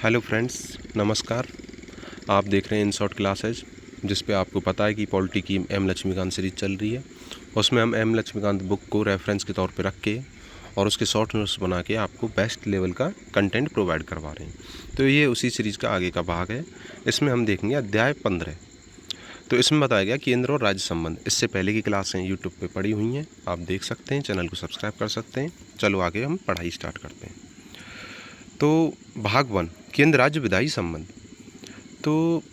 Hello friends, नमस्कार। आप देख रहे हैं इन शॉर्ट क्लासेज, जिस पे आपको पता है कि पॉलिटी की एम लक्ष्मीकांत सीरीज चल रही है। उसमें हम एम लक्ष्मीकांत बुक को रेफरेंस के तौर पे रख के और उसके शॉर्ट नोट्स बना के आपको बेस्ट लेवल का कंटेंट प्रोवाइड करवा रहे हैं। तो ये उसी सीरीज़ का आगे का भाग है। इसमें हम देखेंगे अध्याय 15। तो इसमें बताया गया केंद्र और राज्य संबंध। इससे पहले की क्लासें यूट्यूब पे पड़ी हुई हैं, आप देख सकते हैं, चैनल को सब्सक्राइब कर सकते हैं। चलो आगे हम पढ़ाई स्टार्ट करते हैं। तो भाग 1, केंद्र राज्य विधायी संबंध। तो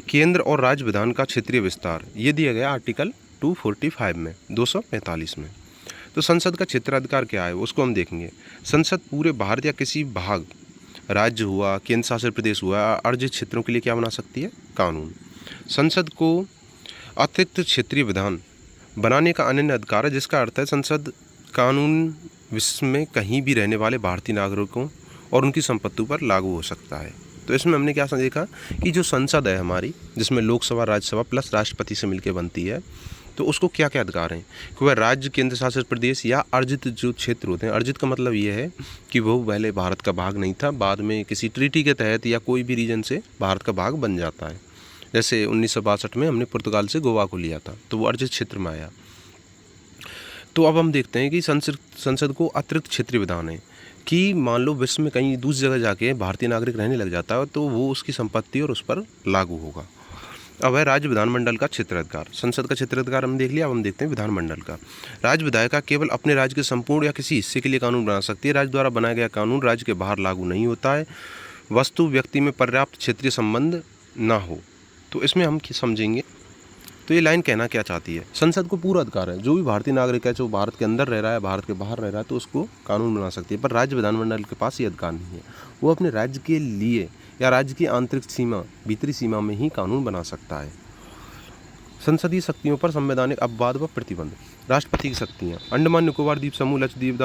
केंद्र और राज्य विधान का क्षेत्रीय विस्तार ये दिया गया आर्टिकल 245 में, 245 में। तो संसद का क्षेत्राधिकार क्या है उसको हम देखेंगे। संसद पूरे भारत या किसी भाग, राज्य हुआ, केंद्र शासित प्रदेश हुआ, अर्जित क्षेत्रों के लिए क्या बना सकती है? कानून। संसद को अतिरिक्त क्षेत्रीय विधान बनाने का अनन्य अधिकार है, जिसका अर्थ है संसद कानून विश्व में कहीं भी रहने वाले भारतीय नागरिकों और उनकी संपत्ति पर लागू हो सकता है। तो इसमें हमने क्या देखा कि जो संसद है हमारी, जिसमें लोकसभा, राज्यसभा प्लस राष्ट्रपति से मिलकर बनती है, तो उसको क्या क्या अधिकार हैं कि वह राज्य, केंद्र शासित प्रदेश या अर्जित जो क्षेत्र होते हैं। अर्जित का मतलब ये है कि वो पहले भारत का भाग नहीं था, बाद में किसी ट्रीटी के तहत या कोई भी रीजन से भारत का भाग बन जाता है। जैसे 1962 में हमने पुर्तगाल से गोवा को लिया था, तो वो अर्जित क्षेत्र में आया। तो अब हम देखते हैं कि संसद को अतिरिक्त क्षेत्रीय विधान है कि मान लो विश्व में कहीं दूसरी जगह जाके भारतीय नागरिक रहने लग जाता है, तो वो उसकी संपत्ति और उस पर लागू होगा। अब है राज्य विधानमंडल का क्षेत्राधिकार। संसद का क्षेत्राधिकार हम देख लिया, अब हम देखते हैं विधानमंडल का। राज्य विधायिका केवल अपने राज्य के संपूर्ण या किसी हिस्से के लिए कानून बना सकती है। राज्य द्वारा बनाया गया कानून राज्य के बाहर लागू नहीं होता है, वस्तु व्यक्ति में पर्याप्त क्षेत्रीय संबंध ना हो। तो इसमें हम समझेंगे। तो ये लाइन कहना क्या चाहती है? संसद को पूरा अधिकार है, जो भी भारतीय नागरिक है, जो भारत के अंदर रह रहा है, भारत के बाहर रह रहा है, तो उसको कानून बना सकती है। पर राज्य विधानमंडल के पास ये अधिकार नहीं है। वो अपने राज्य के लिए या राज्य की आंतरिक सीमा, भीतरी सीमा में ही कानून बना सकता है। संसदीय शक्तियों पर संवैधानिक अपवाद व प्रतिबंध। राष्ट्रपति की शक्तियाँ: अंडमान निकोबार द्वीप समूह, लक्षद्वीप,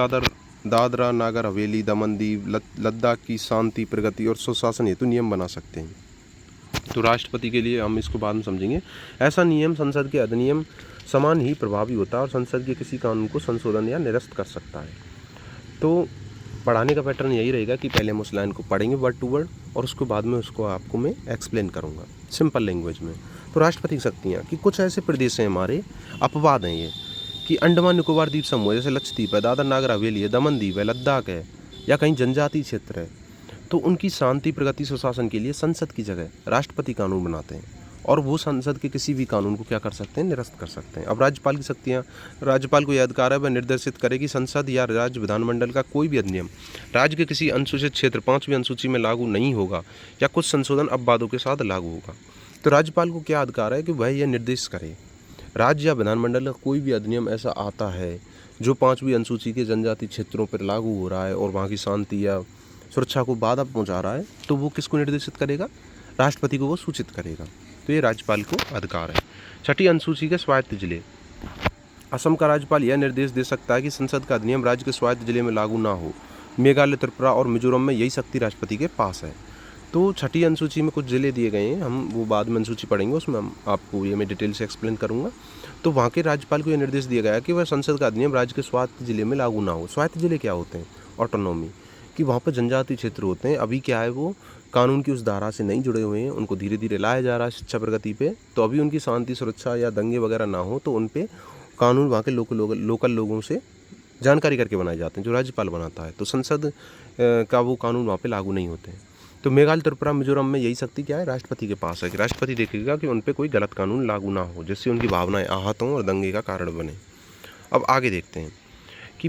दादरा नागर हवेली, दमन दीव, लद्दाख की शांति, प्रगति और सुशासन हेतु नियम बना सकते हैं। तो राष्ट्रपति के लिए हम इसको बाद में समझेंगे। ऐसा नियम संसद के अधिनियम समान ही प्रभावी होता है और संसद के किसी कानून को संशोधन या निरस्त कर सकता है। तो पढ़ाने का पैटर्न यही रहेगा कि पहले हम उस लाइन को पढ़ेंगे वर्ड टू वर्ड, और उसको बाद में उसको आपको मैं एक्सप्लेन करूँगा सिंपल लैंग्वेज में। तो राष्ट्रपति की शक्तियाँ कि कुछ ऐसे प्रदेश हैं हमारे, अपवाद हैं ये, कि अंडमान निकोबार द्वीप समूह जैसे लक्षद्वीप है, दादरा नागर हवेली है, दमन दीव है, लद्दाख है, या कहीं जनजातीय क्षेत्र है, तो उनकी शांति, प्रगति, सुशासन के लिए संसद की जगह राष्ट्रपति कानून बनाते हैं और वो संसद के किसी भी कानून को क्या कर सकते हैं? निरस्त कर सकते हैं। अब राज्यपाल की शक्तियाँ: राज्यपाल को यह अधिकार है वह निर्देशित करे कि संसद या राज्य विधानमंडल का कोई भी अधिनियम राज्य के किसी अनुसूचित क्षेत्र 5वीं अनुसूची में लागू नहीं होगा या कुछ संशोधन अपवादों के साथ लागू होगा। तो राज्यपाल को क्या अधिकार है कि वह यह निर्देश करे राज्य या विधानमंडल का कोई भी अधिनियम ऐसा आता है जो 5वीं अनुसूची के जनजातीय क्षेत्रों पर लागू हो रहा है और वहाँ की शांति या सुरक्षा को बाधा पहुंचा रहा है, तो वो किसको निर्देशित करेगा? राष्ट्रपति को वो सूचित करेगा। तो ये राज्यपाल को अधिकार है। 6ठी अनुसूची के स्वायत्त जिले: असम का राज्यपाल यह निर्देश दे सकता है कि संसद का अधिनियम राज्य के स्वायत्त जिले में लागू ना हो। मेघालय, त्रिपुरा और मिजोरम में यही शक्ति राष्ट्रपति के पास है। तो 6ठी अनुसूची में कुछ जिले दिए गए हैं, हम वो बाद में अनुसूची पढ़ेंगे, उसमें हम आपको ये मैं डिटेल से एक्सप्लेन करूँगा। तो वहाँ के राज्यपाल को यह निर्देश दिया गया कि वह संसद का अधिनियम राज्य के स्वायत्त जिले में लागू ना हो। स्वायत्त जिले क्या होते हैं? ऑटोनॉमी, कि वहाँ पर जनजातीय क्षेत्र होते हैं। अभी क्या है, वो कानून की उस धारा से नहीं जुड़े हुए हैं, उनको धीरे धीरे लाया जा रहा है शिक्षा प्रगति पे, तो अभी उनकी शांति, सुरक्षा या दंगे वगैरह ना हो, तो उन पे कानून वहाँ के लोकल लोगों से जानकारी करके बनाए जाते हैं, जो राज्यपाल बनाता है। तो संसद का वो कानून वहाँ पे लागू नहीं होते हैं। तो मेघालय, त्रिपुरा, मिजोरम में यही शक्ति क्या है? राष्ट्रपति के पास है कि राष्ट्रपति देखेगा कि उन पर कोई गलत कानून लागू ना हो, जिससे उनकी भावनाएँ आहत हों और दंगे का कारण बने। अब आगे देखते हैं कि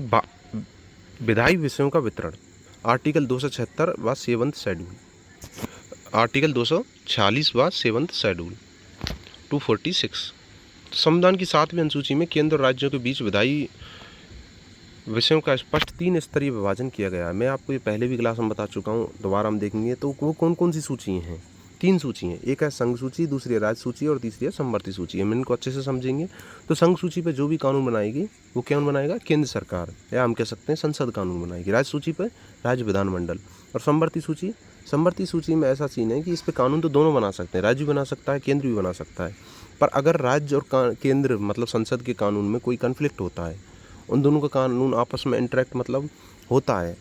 विधायी विषयों का वितरण। आर्टिकल 276 व 7th शेड्यूल, आर्टिकल 246 व 7th शेड्यूल, 246। संविधान की 7वीं अनुसूची में केंद्र और राज्यों के बीच विधायी विषयों का स्पष्ट 3 स्तरीय विभाजन किया गया है। मैं आपको ये पहले भी क्लास में बता चुका हूँ, दोबारा हम देखेंगे। तो वो कौन कौन सी सूची हैं? 3 सूची हैं। एक है संघ सूची, दूसरी है राज्य सूची और तीसरी है समवर्ती सूची। हम इनको अच्छे से समझेंगे। तो संघ सूची पे जो भी कानून बनाएगी वो कौन बनाएगा? केंद्र सरकार, या हम कह सकते हैं संसद कानून बनाएगी। राज्य सूची पर राज्य विधानमंडल। और समवर्ती सूची में ऐसा सीन है कि इस पर कानून तो दोनों बना सकते हैं, राज्य भी बना सकता है, केंद्र भी बना सकता है। पर अगर राज्य और केंद्र मतलब संसद के कानून में कोई कन्फ्लिक्ट होता है, उन दोनों का कानून आपस में इंटरेक्ट मतलब होता है,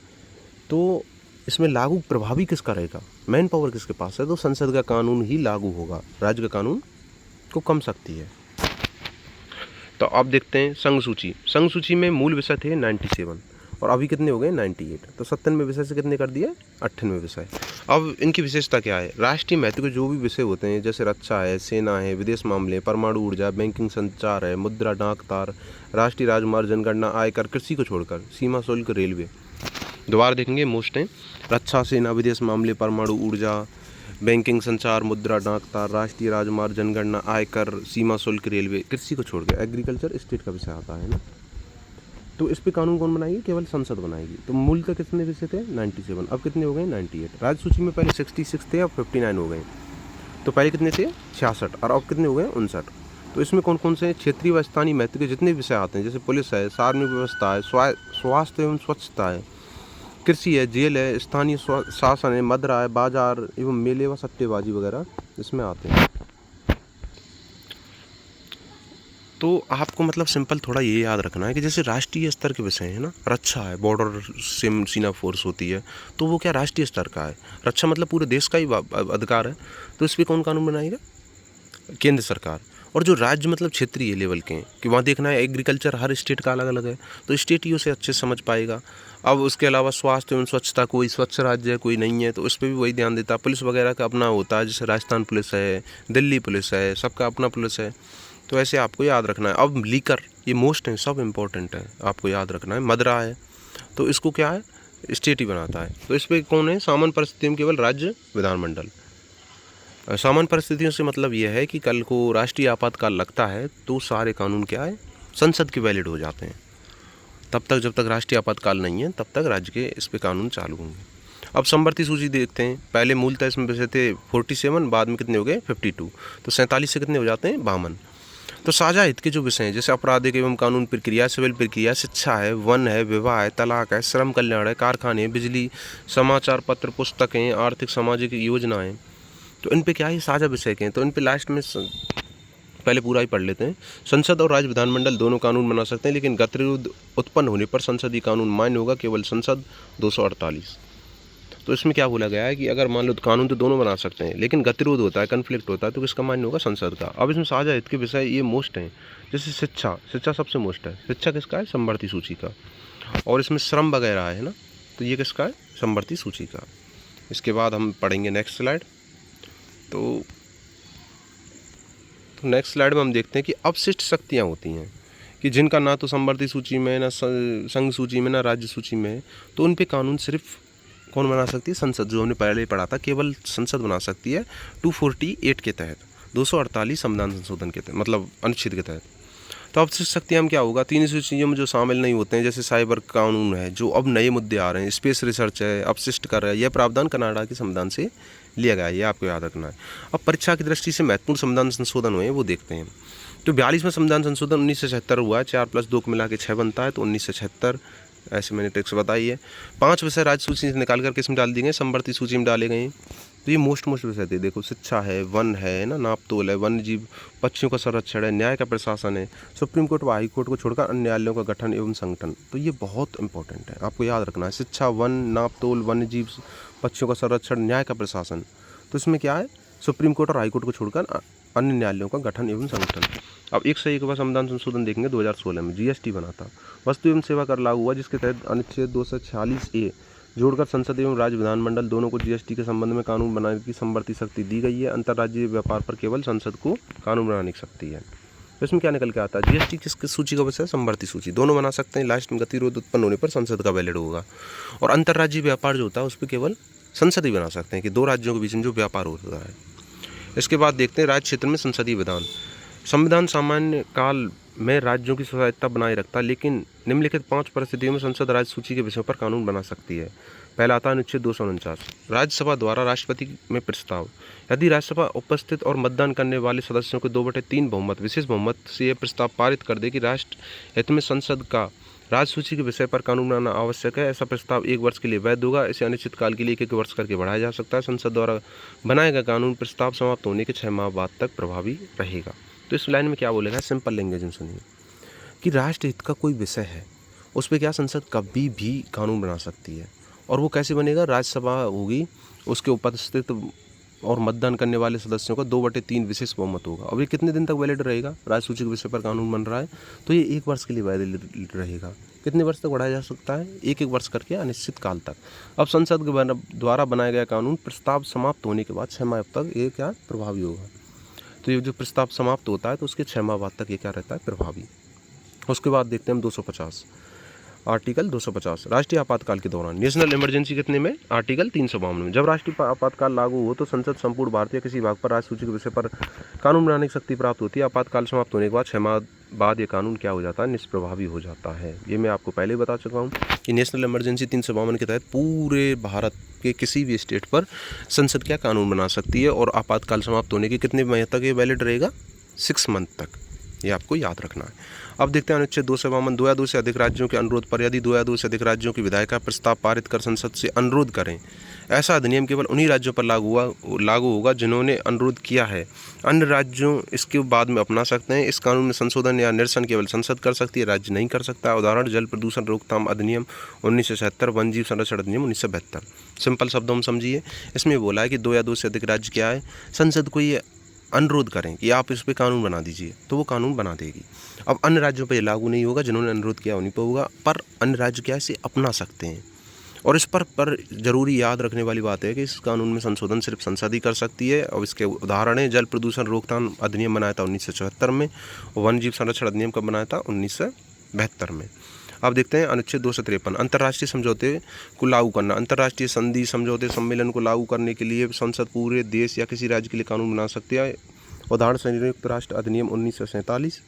तो इसमें लागू प्रभावी किसका रहेगा, मैन पावर किसके पास है, तो संसद का कानून ही लागू होगा, राज्य का कानून को कम सकती है। तो आप देखते हैं संघ सूची में मूल विषय थे 97 और अभी कितने हो गए 98। तो 97 विषय से कितने कर दिए 98 विषय। अब इनकी विशेषता क्या है, राष्ट्रीय महत्व के जो भी विषय होते हैं जैसे रक्षा है, सेना है, विदेश मामले, परमाणु ऊर्जा, बैंकिंग, संचार है, मुद्रा, डाक तार, राष्ट्रीय राजमार्ग, जनगणना, आयकर, कृषि को छोड़कर, सीमा शुल्क, रेलवे, दोबारा देखेंगे मोस्ट हैं, रक्षा, सेना, विदेश मामले, परमाणु ऊर्जा, बैंकिंग, संचार, मुद्रा, डाक तार, राष्ट्रीय राजमार्ग, जनगणना, आयकर, सीमा शुल्क, रेलवे, कृषि को छोड़कर एग्रीकल्चर स्टेट का विषय आता है ना। तो इस पे कानून कौन बनाएगी, केवल संसद बनाएगी। तो मूलतः कितने विषय थे 97, अब कितने हो गए 98। राज्य सूची में पहले 66 थे, अब 59 हो गए। तो पहले कितने थे 66 और अब कितने हो गए 59। तो इसमें कौन कौन से क्षेत्रीय व स्थानीय महत्व के जितने विषय आते हैं जैसे पुलिस है, सार्वजनिक व्यवस्था है, स्वास्थ्य एवं स्वच्छता है, कृषि है, जेल है, स्थानीय शासन है, मदरा है, बाजार एवं मेले व सट्टेबाजी वगैरह इसमें आते हैं। तो आपको मतलब सिंपल थोड़ा ये याद रखना है कि जैसे राष्ट्रीय स्तर के विषय है ना, रक्षा है, बॉर्डर सीमा फोर्स होती है, तो वो क्या राष्ट्रीय स्तर का है, रक्षा मतलब पूरे देश का ही अधिकार है। तो इस पर कौन कानून बनाएगा, केंद्र सरकार। और जो राज्य मतलब क्षेत्रीय लेवल के हैं कि वहाँ देखना है एग्रीकल्चर हर स्टेट का अलग अलग है, तो स्टेट ही उसे अच्छे से समझ पाएगा। अब उसके अलावा स्वास्थ्य एवं स्वच्छता, कोई स्वच्छ राज्य है कोई नहीं है, तो उस पर भी वही ध्यान देता है। पुलिस वगैरह का अपना होता है, जैसे राजस्थान पुलिस है, दिल्ली पुलिस है, सबका अपना पुलिस है। तो ऐसे आपको याद रखना है। अब लीकर ये मोस्ट है, सब इम्पोर्टेंट है, आपको याद रखना है। मदरा है तो इसको क्या है स्टेट ही बनाता है। तो इस पर कौन है, सामान्य परिस्थितियों में केवल राज्य विधानमंडल। सामान्य परिस्थितियों से मतलब यह है कि कल को राष्ट्रीय आपातकाल लगता है तो सारे कानून क्या है संसद के वैलिड हो जाते हैं। तब तक जब तक राष्ट्रीय आपातकाल नहीं है तब तक राज्य के इस पे कानून चालू होंगे। अब समवर्ती सूची देखते हैं। पहले मूलतः इसमें वैसे थे 47, बाद में कितने हो गए 52। तो 47 से कितने हो जाते हैं 52। तो साझा हित के जो विषय हैं जैसे आपराधिक एवं कानून प्रक्रिया, सिविल प्रक्रिया, शिक्षा है, वन है, विवाह है, तलाक है, श्रम कल्याण है, कारखाने, बिजली, समाचार पत्र, पुस्तकें, आर्थिक सामाजिक योजनाएं, तो इन पे क्या है साझा विषय के हैं। तो इन पे लास्ट में पहले पूरा ही पढ़ लेते हैं। संसद और राज्य विधानमंडल दोनों कानून बना सकते हैं, लेकिन गतिरोध उत्पन्न होने पर संसदीय कानून मान्य होगा, केवल संसद 248। तो इसमें क्या बोला गया है कि अगर मान लो कानून तो दोनों बना सकते हैं, लेकिन गतिरोध होता है, कन्फ्लिक्ट होता है, तो किसका मान्य होगा संसद का। अब इसमें साझा हित के विषय ये मोस्ट हैं, जैसे शिक्षा सबसे मोस्ट है। शिक्षा किसका है समवर्ती सूची का। और इसमें श्रम वगैरह है ना, तो ये किसका है समवर्ती सूची का। इसके बाद हम पढ़ेंगे नेक्स्ट स्लाइड। तो नेक्स्ट स्लाइड में हम देखते हैं कि अपशिष्ट शक्तियाँ होती हैं कि जिनका ना तो समवर्ती सूची में, ना संघ सूची में, ना राज्य सूची में, तो उन पे कानून सिर्फ कौन बना सकती है संसद। जो हमने पहले ही पढ़ा था, केवल संसद बना सकती है 248 के तहत, 248 संविधान संशोधन के तहत, मतलब अनुच्छेद के तहत। तो अपशिष्ट शक्तियाँ हम क्या होगा, 3 सूचियों में जो शामिल नहीं होते हैं, जैसे साइबर कानून है, जो अब नए मुद्दे आ रहे हैं, स्पेस रिसर्च है, अपशिष्ट कर है, यह प्रावधान कनाडा के संविधान से लिया गया है, ये आपको याद रखना है। अब परीक्षा की दृष्टि से महत्वपूर्ण संविधान संशोधन हुए हैं वो देखते हैं। तो 42वां संविधान संशोधन 1976 हुआ है, 4 + 2 को मिला के 6 बनता है, तो 1976 ऐसे मैंने ट्रिक्स बताई है। 5 विषय राज्य सूची से निकाल कर किस में डाल दिए गए समवर्ती सूची में डाले गए। तो ये मोस्ट विषय थे, देखो शिक्षा है, वन है ना, नाप तोल है, वन्य जीव, पक्षियों का संरक्षण है, न्याय का प्रशासन है, सुप्रीम कोर्ट व हाई कोर्ट को छोड़कर अन्य न्यायालयों का गठन एवं संगठन। तो ये बहुत इंपॉर्टेंट है, आपको याद रखना है। शिक्षा, वन, नाप तोल, वन्य जीव, पक्षियों का संरक्षण, न्याय का प्रशासन। तो इसमें क्या है सुप्रीम कोर्ट और हाई कोर्ट को छोड़कर अन्य न्यायालयों का गठन एवं संगठन। अब 101 बार संविधान संशोधन देखेंगे 2016 में जीएसटी बना था। वस्तु एवं सेवा कर लागू हुआ, जिसके तहत अनुच्छेद 246A जोड़कर संसद एवं राज्य विधानमंडल दोनों को जीएसटी के संबंध में कानून बनाने की समवर्ती शक्ति दी गई है। अंतर्राज्यीय व्यापार पर केवल संसद को कानून बनाने की शक्ति है। तो इसमें क्या निकल के आता है, जीएसटी किस सूची का विषय है समवर्ती सूची, दोनों बना सकते हैं। लास्ट में गतिरोध उत्पन्न होने पर संसद का वैलिड होगा। और अंतर्राज्यीय व्यापार जो होता है उस पर केवल संसद ही बना सकते हैं कि 2 राज्यों के बीच में जो व्यापार होता है। इसके बाद देखते हैं राज्य क्षेत्र में संसदीय विधान। संविधान सामान्य काल में राज्यों की स्वायत्तता बनाए रखता है, लेकिन निम्नलिखित 5 परिस्थितियों में संसद राज्य सूची के विषयों पर कानून बना सकती है। पहला आता है अनुच्छेद 249, राज्यसभा द्वारा राष्ट्रपति में प्रस्ताव। यदि राज्यसभा उपस्थित और मतदान करने वाले सदस्यों के 2/3 बहुमत विशेष बहुमत से यह प्रस्ताव पारित कर दे कि राष्ट्र हित में संसद का राज्य सूची के विषय पर कानून बनाना आवश्यक है, ऐसा प्रस्ताव 1 वर्ष के लिए वैध होगा। इसे अनिश्चित काल के लिए 1 वर्ष करके बढ़ाया जा सकता है। संसद द्वारा बनाया गया कानून प्रस्ताव समाप्त होने के 6 माह बाद तक प्रभावी रहेगा। तो इस लाइन में क्या बोलेगा, सिंपल लैंग्वेज में सुनिए कि राष्ट्र हित का कोई विषय है उस पर क्या संसद कभी भी कानून बना सकती है। और वो कैसे बनेगा? राज्यसभा होगी, उसके उपस्थित और मतदान करने वाले सदस्यों का 2/3 विशेष बहुमत होगा। अब ये कितने दिन तक वैलिड रहेगा? राज्यसूची के विषय पर कानून बन रहा है तो ये 1 वर्ष के लिए वैलिड रहेगा। कितने वर्ष तक बढ़ाया जा सकता है? 1-1 वर्ष करके अनिश्चित काल तक। अब संसद के द्वारा बनाया गया कानून प्रस्ताव समाप्त होने के बाद 6 माह तक ये क्या प्रभावी होगा। तो ये जो प्रस्ताव समाप्त होता है तो उसके 6 माह बाद तक ये क्या रहता है? प्रभावी। उसके बाद देखते हैं हम 250 आर्टिकल 250 राष्ट्रीय आपातकाल के दौरान नेशनल इमरजेंसी कितने में? आर्टिकल 352 में। जब राष्ट्रीय आपातकाल लागू हो तो संसद संपूर्ण भारतीय किसी भाग पर राज्यसूची के विषय पर कानून बनाने की शक्ति प्राप्त होती है। आपातकाल समाप्त होने के बाद 6 माह बाद ये कानून क्या हो जाता है? निष्प्रभावी हो जाता है। ये मैं आपको पहले ही बता चुका हूँ कि नेशनल इमरजेंसी 352 के तहत पूरे भारत के किसी भी स्टेट पर संसद क्या कानून बना सकती है और आपातकाल समाप्त होने के कितने महीने तक ये वैलिड रहेगा? 6 मंथ तक। ये आपको याद रखना है। अब देखते हैं अनुच्छेद 252 2 या 2 से अधिक राज्यों के अनुरोध पर यदि 2 या 2 से अधिक राज्यों की विधायिका प्रस्ताव पारित कर संसद से अनुरोध करें, ऐसा अधिनियम केवल उन्हीं राज्यों पर लागू होगा जिन्होंने अनुरोध किया है। अन्य राज्यों इसके बाद में अपना सकते हैं। इस कानून में संशोधन या निरसन केवल संसद कर सकती है, राज्य नहीं कर सकता। उदाहरण जल प्रदूषण रोकथाम अधिनियम 1977, वन जीव संरक्षण अधिनियम 1972। सिंपल शब्दों में समझिए, इसमें बोला है कि 2 या 2 से अधिक राज्य क्या है? संसद को ये अनुरोध करें कि आप इस पे कानून बना दीजिए तो वो कानून बना देगी। अब अन्य राज्यों पर ये लागू नहीं होगा, जिन्होंने अनुरोध किया उन्हीं पर होगा, पर अन्य राज्य क्या इसे अपना सकते हैं। और इस पर जरूरी याद रखने वाली बात है कि इस कानून में संशोधन सिर्फ संसद ही कर सकती है। और इसके उदाहरण है, जल प्रदूषण रोकथाम अधिनियम बनाया था 1974 में, वन जीव संरक्षण अधिनियम कब बनाया था? 1972 में। अब देखते हैं अनुच्छेद 253 अंतर्राष्ट्रीय समझौते को लागू करना। अंतर्राष्ट्रीय संधि, समझौते, सम्मेलन को लागू करने के लिए संसद पूरे देश या किसी राज्य के लिए कानून बना सकती है। उदाहरण संयुक्त राष्ट्र अधिनियम 1947,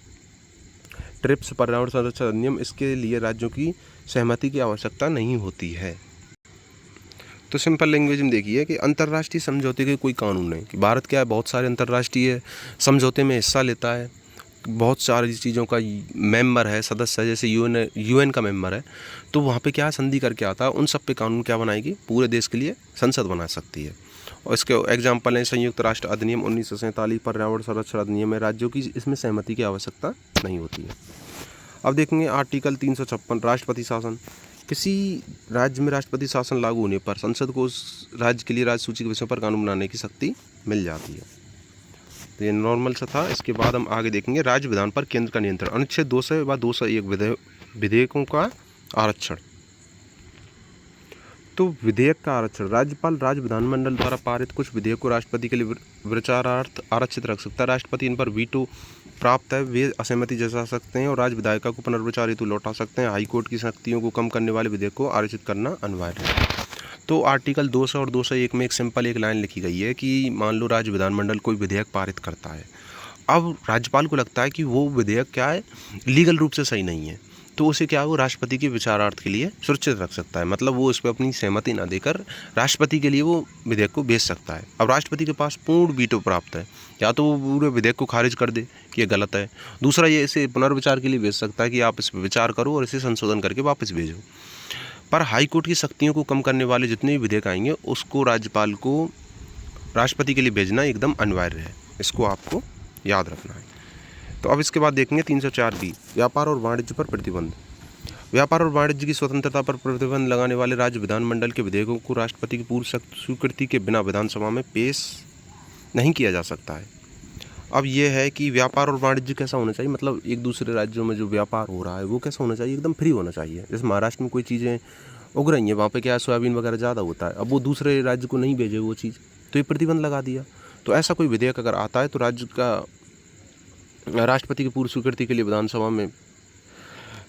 ट्रिप्स पर्यावरण संरक्षण अधिनियम। इसके लिए राज्यों की सहमति की आवश्यकता नहीं होती है। तो सिंपल लैंग्वेज में देखिए कि अंतर्राष्ट्रीय समझौते के कोई कानून नहीं, कि भारत क्या है, बहुत सारे अंतर्राष्ट्रीय समझौते में हिस्सा लेता है, बहुत सारी चीज़ों का मेंबर है, सदस्य है, जैसे यूएन का मेंबर है, तो वहाँ पे क्या संधि करके आता है, उन सब पे कानून क्या बनाएगी? पूरे देश के लिए संसद बना सकती है। और इसके एग्जाम्पल हैं संयुक्त राष्ट्र अधिनियम 1947, पर्यावरण संरक्षण अधिनियम में राज्यों की इसमें सहमति की आवश्यकता नहीं होती है। अब देखेंगे आर्टिकल 356 राष्ट्रपति शासन। किसी राज्य में राष्ट्रपति शासन लागू होने पर संसद को उस राज्य के लिए राज्यसूची के विषय पर कानून बनाने की शक्ति मिल जाती है। तो ये नॉर्मल सा था। इसके बाद हम आगे देखेंगे राज्य विधान पर केंद्र का नियंत्रण। अनुच्छेद 200 व 201 विधेयकों का आरक्षण। तो विधेयक का आरक्षण, राज्यपाल राज्य विधानमंडल द्वारा पारित कुछ विधेयक को राष्ट्रपति के लिए विचारार्थ आरक्षित रख सकता है। राष्ट्रपति इन पर वीटो प्राप्त है, वे असहमति जता सकते हैं और राज्य विधायिका को पुनर्विचार हेतु लौटा सकते हैं। हाईकोर्ट की शक्तियों को कम करने वाले विधेयक को आरक्षित करना अनिवार्य है। तो आर्टिकल 200 और 201 में एक सिंपल एक लाइन लिखी गई है कि मान लो राज्य विधानमंडल कोई विधेयक पारित करता है, अब राज्यपाल को लगता है कि वो विधेयक क्या है, लीगल रूप से सही नहीं है, तो उसे क्या वो राष्ट्रपति के विचारार्थ के लिए सुरक्षित रख सकता है। मतलब वो उस पर अपनी सहमति ना देकर राष्ट्रपति के लिए वो विधेयक को भेज सकता है। अब राष्ट्रपति के पास पूर्ण वीटो प्राप्त है, या तो वो पूरे विधेयक को खारिज कर दे कि ये गलत है, दूसरा ये इसे पुनर्विचार के लिए भेज सकता है कि आप इस पर विचार करो और इसे संशोधन करके वापस भेजो। पर हाईकोर्ट की शक्तियों को कम करने वाले जितने भी विधेयक आएंगे उसको राज्यपाल को राष्ट्रपति के लिए भेजना एकदम अनिवार्य है। इसको आपको याद रखना है। तो अब इसके बाद देखेंगे 304B व्यापार और वाणिज्य पर प्रतिबंध। व्यापार और वाणिज्य की स्वतंत्रता पर प्रतिबंध लगाने वाले राज्य विधानमंडल के विधेयकों को राष्ट्रपति की पूर्व स्वीकृति के बिना विधानसभा में पेश नहीं किया जा सकता है। अब ये है कि व्यापार और वाणिज्य कैसा होना चाहिए, मतलब एक दूसरे राज्यों में जो व्यापार हो रहा है वो कैसा होना चाहिए, एकदम फ्री होना चाहिए। जैसे महाराष्ट्र में कोई चीज़ें उग रही हैं, वहाँ पे क्या है, सोयाबीन वगैरह ज़्यादा होता है, अब वो दूसरे राज्य को नहीं भेजे वो चीज़, तो ये प्रतिबंध लगा दिया। तो ऐसा कोई विधेयक अगर आता है तो राज्य का राष्ट्रपति की पूर्व स्वीकृति के लिए विधानसभा में,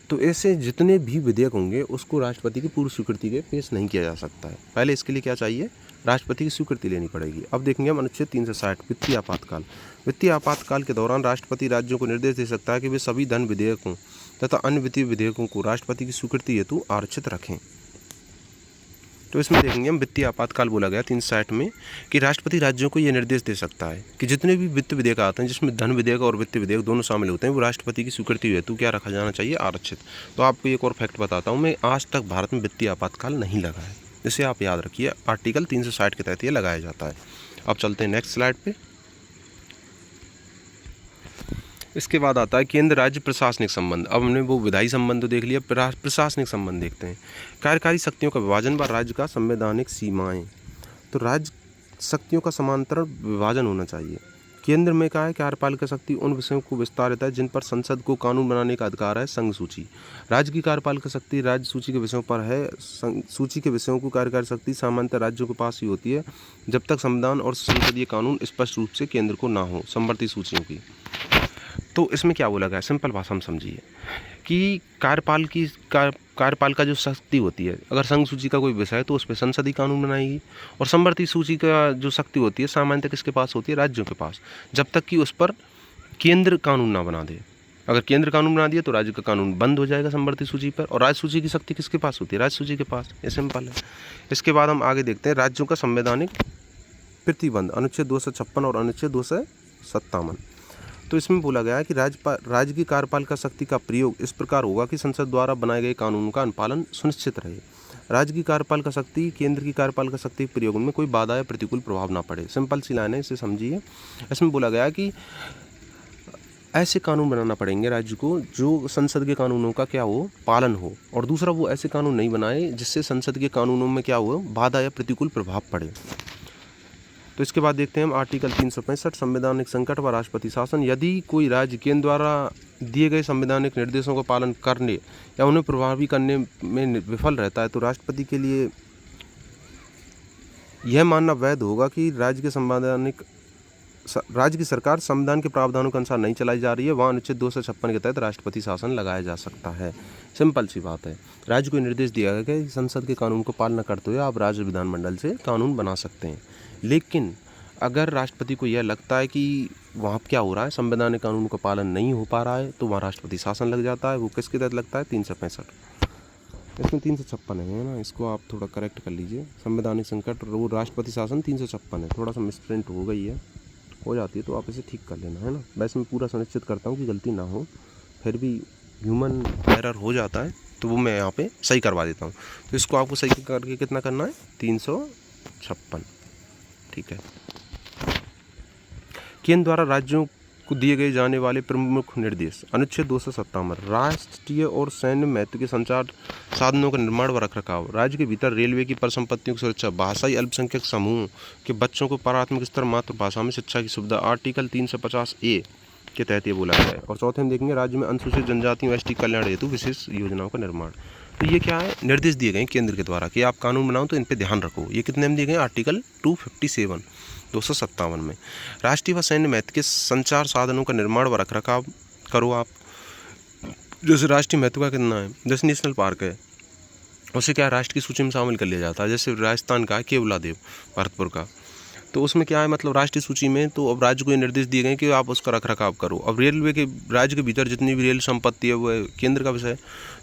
तो ऐसे जितने भी विधेयक होंगे उसको राष्ट्रपति की पूर्व स्वीकृति के पेश नहीं किया जा सकता है। पहले इसके लिए क्या चाहिए, राष्ट्रपति की स्वीकृति लेनी पड़ेगी। अब देखेंगे हम अनुच्छेद 360 वित्तीय आपातकाल। वित्तीय आपातकाल के दौरान राष्ट्रपति राज्यों को निर्देश दे सकता है कि वे सभी धन विधेयकों तथा अन्य वित्तीय विधेयकों को राष्ट्रपति की स्वीकृति हेतु आरक्षित रखें। तो इसमें देखेंगे हम वित्तीय आपातकाल बोला गया 360 में कि राष्ट्रपति राज्यों को यह निर्देश दे सकता है कि जितने भी वित्त विधेयक आते हैं जिसमें धन विधेयक और वित्त विधेयक दोनों शामिल होते हैं वो राष्ट्रपति की स्वीकृति हेतु क्या रखा जाना चाहिए, आरक्षित। तो आपको एक और फैक्ट बताता हूँ मैं, आज तक भारत में वित्तीय आपातकाल नहीं लगा है, इसे आप याद रखिए। आर्टिकल 360 के तहत ये लगाया जाता है। अब चलते हैं नेक्स्ट स्लाइड पे। इसके बाद आता है केंद्र राज्य प्रशासनिक संबंध। अब हमने वो विधायी संबंध तो देख लिया, प्रशासनिक संबंध देखते हैं। कार्यकारी शक्तियों का विभाजन व राज्य का संवैधानिक सीमाएं। तो राज्य शक्तियों का समांतर विभाजन होना चाहिए। केंद्र में क्या है, कार्यपालिका शक्ति उन विषयों को विस्तारित है जिन पर संसद को कानून बनाने का अधिकार है, संघ सूची। राज्य की कार्यपालिका शक्ति राज्य सूची के विषयों पर है। सूची के विषयों को कार्यकारी शक्ति सामान्यतः राज्यों के पास ही होती है जब तक संविधान और संसदीय कानून स्पष्ट रूप से केंद्र को ना हो। समवर्ती सूचियों की तो इसमें क्या बोला गया, सिंपल भाषा में समझिए कि कार्यपालिका जो शक्ति होती है, अगर संघ सूची का कोई विषय है तो उस पर संसदीय कानून बनाएगी, और समवर्ती सूची का जो शक्ति होती है सामान्यतः किसके पास होती है, राज्यों के पास, जब तक कि उस पर केंद्र कानून ना बना दे। अगर केंद्र कानून बना दिया तो राज्य का कानून बंद हो जाएगा समवर्ती सूची पर, और राज्य सूची की शक्ति किसके पास होती है, राज्य सूची के पास। ये सिंपल है। इसके बाद हम आगे देखते हैं राज्यों का संवैधानिक प्रतिबंध, अनुच्छेद 256 और अनुच्छेद 257। तो इसमें बोला गया है कि राज्य की कार्यपालिका शक्ति का प्रयोग इस प्रकार होगा कि संसद द्वारा बनाए गए कानून का अनुपालन सुनिश्चित रहे। राज्य की कार्यपालिका शक्ति केंद्र की कार्यपालिका शक्ति के प्रयोग में कोई बाधा या प्रतिकूल प्रभाव ना पड़े। सिंपल सी लाइन है, इसे समझिए। इसमें बोला गया कि ऐसे कानून बनाना पड़ेंगे राज्य को जो संसद के कानूनों का क्या हो, पालन हो, और दूसरा वो ऐसे कानून नहीं बनाए जिससे संसद के कानूनों में क्या हो, बाधा या प्रतिकूल प्रभाव पड़े। तो इसके बाद देखते हैं हम आर्टिकल 365 संवैधानिक संकट व राष्ट्रपति शासन। यदि कोई राज्य केंद्र द्वारा दिए गए संवैधानिक निर्देशों का पालन करने या उन्हें प्रभावी करने में विफल रहता है तो राष्ट्रपति के लिए यह मानना वैध होगा कि राज्य की सरकार संविधान के प्रावधानों के अनुसार नहीं चलाई जा रही है, वहाँ अनुच्छेद 256 के तहत राष्ट्रपति शासन लगाया जा सकता है। सिंपल सी बात है। राज्य को निर्देश दिया गया कि संसद के कानून को पालना करते हुए आप राज्य विधानमंडल से कानून बना सकते हैं, लेकिन अगर राष्ट्रपति को यह लगता है कि वहाँ क्या हो रहा है, संवैधानिक कानून का पालन नहीं हो पा रहा है, तो वहाँ राष्ट्रपति शासन लग जाता है। वो किसके तहत लगता है, 365। इसमें 356 है ना, इसको आप थोड़ा करेक्ट कर लीजिए। संवैधानिक संकट वो राष्ट्रपति शासन 356 है, थोड़ा सा मिसप्रिंट हो गई है, हो जाती है तो आप इसे ठीक कर लेना, है ना। वैसे मैं पूरा सुनिश्चित करता हूँ कि गलती ना हो, फिर भी ह्यूमन एरर हो जाता है तो वो मैं यहाँ पे सही करवा देता हूँ। तो इसको आपको सही करके कितना करना है, 356, ठीक है। केंद्र द्वारा राज्यों को दिए गए जाने वाले प्रमुख निर्देश, अनुच्छेद 257 राष्ट्रीय और सैन्य महत्व के संचार साधनों का निर्माण व रखरखाव। राज्य के भीतर रेलवे की परिसंपत्तियों की सुरक्षा, भाषाई अल्पसंख्यक समूह के बच्चों को प्राथमिक स्तर मातृभाषा में शिक्षा की सुविधा, आर्टिकल 350A के तहत ये बोला गया है। और चौथे में देखेंगे राज्य में अनुसूचित जनजातियों एसटी कल्याण हेतु विशेष योजनाओं का निर्माण। तो ये क्या है, निर्देश दिए गए केंद्र के द्वारा कि आप कानून बनाओ तो इन पे ध्यान रखो। ये कितने में दिए गए, आर्टिकल 257 257 में। राष्ट्रीय व सैन्य महत्व के संचार साधनों का निर्माण व रखरखाव करो आप। जैसे राष्ट्रीय महत्व का कितना है, जैसे नेशनल पार्क है, उसे क्या राष्ट्र की सूची में शामिल कर लिया जाता है। जैसे राजस्थान का है केवलादेव भरतपुर का, तो उसमें क्या है, मतलब राष्ट्रीय सूची में। तो अब राज्य को ये निर्देश दिए गए कि आप उसका रखरखाव करो। अब रेलवे के राज्य के भीतर जितनी भी रेल संपत्ति है वो केंद्र का विषय है,